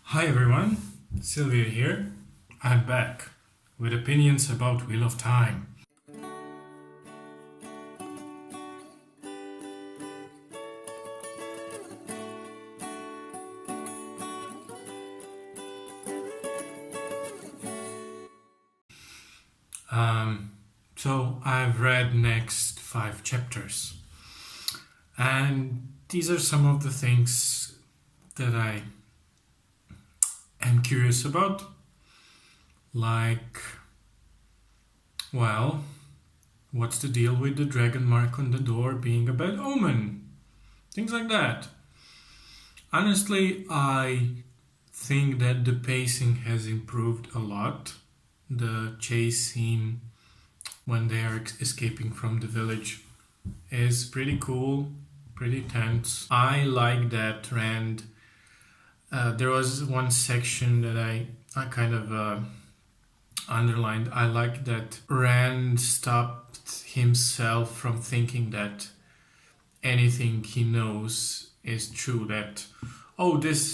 Hi everyone, Sylvia here. I'm back with opinions about Wheel of Time. So I've read next 5 chapters, and these are some of the things that I am curious about. Like, well, what's the deal with the dragon mark on the door being a bad omen? Things like that. Honestly, I think that the pacing has improved a lot. The chase scene when they are escaping from the village is pretty cool, pretty tense. I like that Rand. There was one section that I kind of underlined. I like that Rand stopped himself from thinking that anything he knows is true. That, oh, this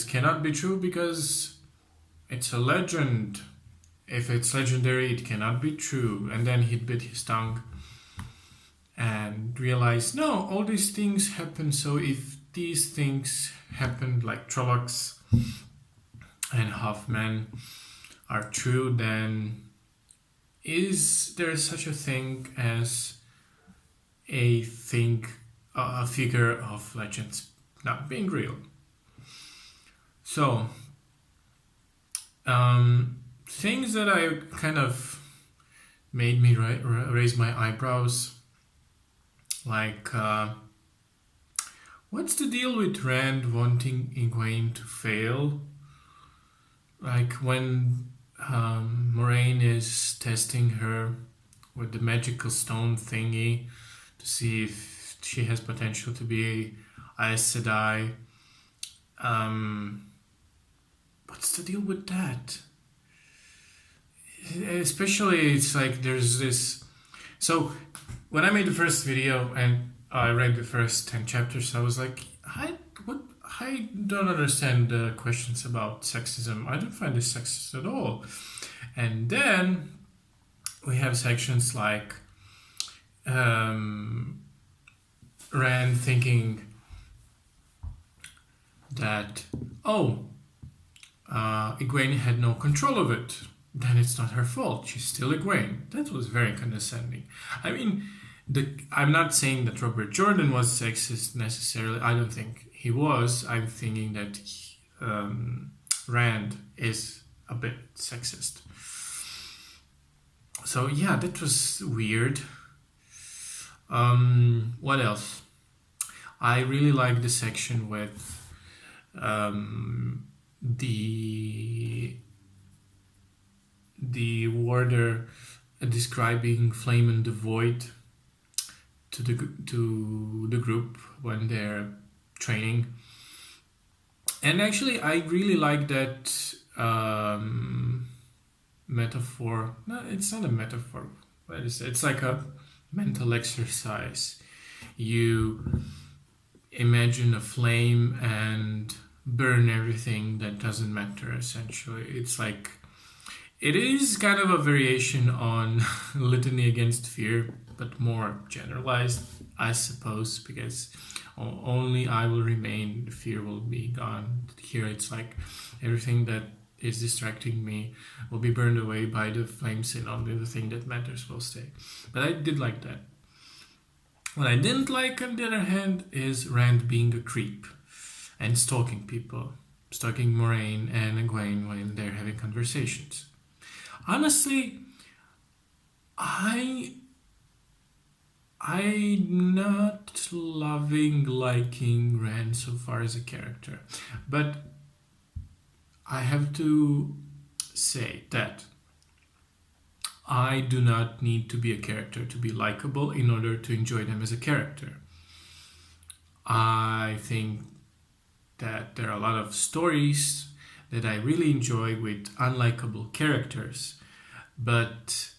cannot be true because it's a legend. If it's legendary, it cannot be true. And then he bit his tongue and realized, no, all these things happen. So if these things happened, like Trollocs and Halfmen are true, then is there such a thing as a figure of legends not being real? So, things that I kind of made me raise my eyebrows, like what's the deal with Rand wanting Egwene to fail? Like when Moraine is testing her with the magical stone thingy to see if she has potential to be Aes Sedai. What's the deal with that? Especially, it's like there's this. So when I made the first video and I read the first 10 chapters, I was like, I don't understand the questions about sexism. I don't find this sexist at all. And then we have sections like Rand thinking that, Egwene had no control of it. Then it's not her fault. She's still Egwene. That was very condescending. I mean, I'm not saying that Robert Jordan was sexist necessarily. I don't think he was. I'm thinking that Rand is a bit sexist. So yeah, that was weird. What else? I really like the section with the warder describing Flame and the Void to the group when they're training. And actually, I really like that metaphor. No, it's not a metaphor. What is it? It's like a mental exercise. You imagine a flame and burn everything that doesn't matter, essentially. It's like, it is kind of a variation on Litany Against Fear, but more generalized, I suppose, because only I will remain, the fear will be gone. Here it's like everything that is distracting me will be burned away by the flames, and only the thing that matters will stay. But I did like that. What I didn't like, on the other hand, is Rand being a creep and stalking people, stalking Moraine and Egwene when they're having conversations. Honestly, I'm not liking Rand so far as a character, but I have to say that I do not need to be a character to be likable in order to enjoy them as a character. I think that there are a lot of stories that I really enjoy with unlikable characters, but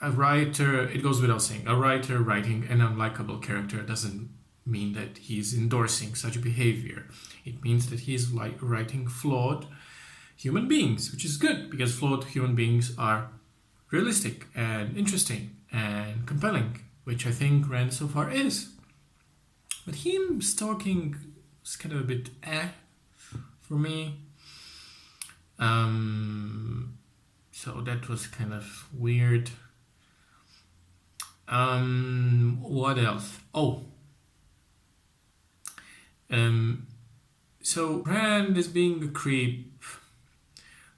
a writer, it goes without saying, a writer writing an unlikable character doesn't mean that he's endorsing such behavior. It means that he's writing flawed human beings, which is good because flawed human beings are realistic and interesting and compelling, which I think Rand so far is. But him stalking is kind of a bit for me. So that was kind of weird. What else? So Rand is being a creep.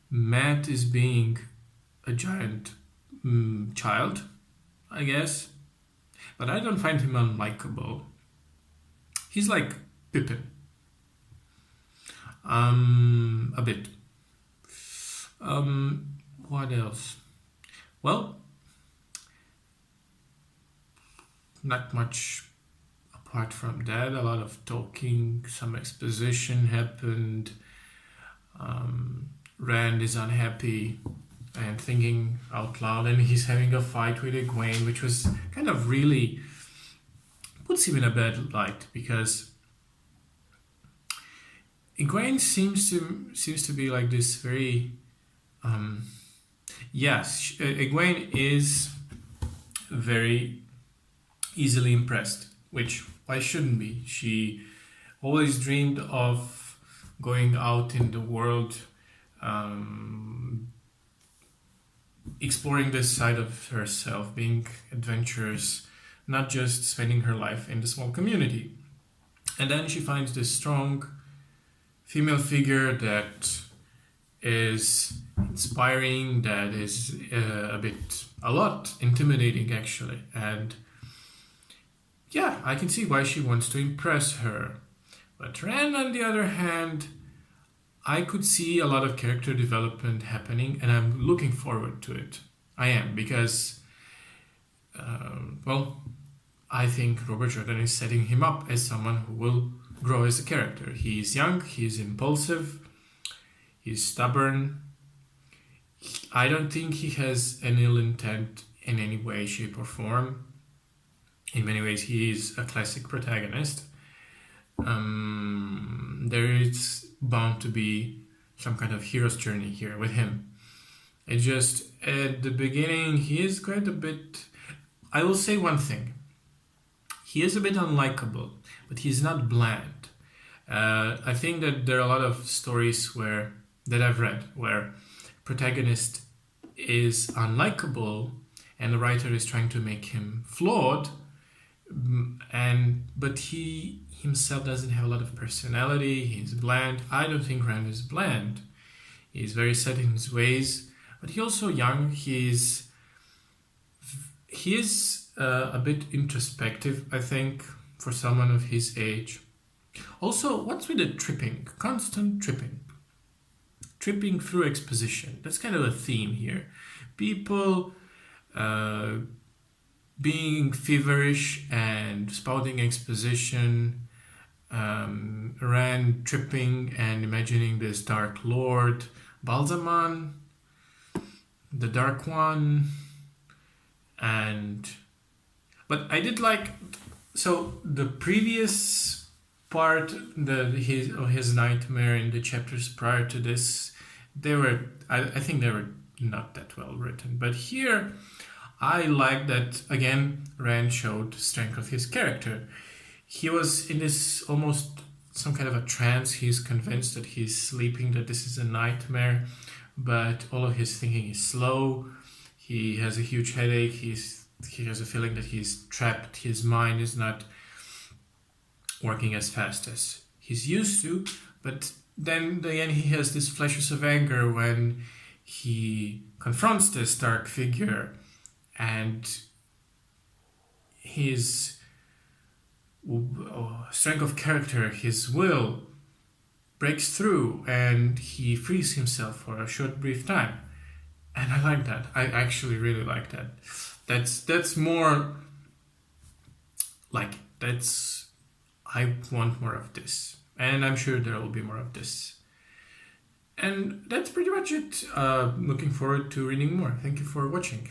Matt is being a giant child, I guess. But I don't find him unlikable. He's like Pippin. A bit. What else? Well, not much apart from that. A lot of talking, some exposition happened. Rand is unhappy and thinking out loud, and he's having a fight with Egwene, which was kind of really puts him in a bad light because Egwene seems to be like this very Egwene is very easily impressed, which why shouldn't be? She always dreamed of going out in the world, exploring this side of herself, being adventurous, not just spending her life in the small community. And then she finds this strong female figure that is inspiring, that is a lot intimidating actually. And yeah, I can see why she wants to impress her. But Rand, on the other hand, I could see a lot of character development happening, and I'm looking forward to it. I am, because, I think Robert Jordan is setting him up as someone who will grow as a character. He's young, he's impulsive, he's stubborn. I don't think he has an ill intent in any way, shape, or form. In many ways, he is a classic protagonist. There is bound to be some kind of hero's journey here with him. It just, at the beginning, he is quite a bit... I will say one thing. He is a bit unlikable, but he's not bland. I think that there are a lot of stories that I've read where protagonist is unlikable and the writer is trying to make him flawed, but he himself doesn't have a lot of personality. He's bland. I don't think Rand is bland. He's very set in his ways, but he's also young. He is a bit introspective, I think, for someone of his age. Also, what's with the tripping? Constant tripping. Tripping through exposition. That's kind of a theme here. People being feverish and spouting exposition, Rand tripping and imagining this Dark Lord, Balzaman, the Dark One, but I did like, so the previous part, his nightmare in the chapters prior to this, I think they were not that well written, but here I like that, again, Rand showed strength of his character. He was in this almost some kind of a trance. He's convinced that he's sleeping, that this is a nightmare, but all of his thinking is slow. He has a huge headache. He has a feeling that he's trapped. His mind is not working as fast as he's used to, but then again he has these flashes of anger when he confronts this dark figure, and his strength of character, his will, breaks through and he frees himself for a short brief time. And I like that. I actually really like that. That's more like, I want more of this. And I'm sure there will be more of this. And that's pretty much it. Looking forward to reading more. Thank you for watching.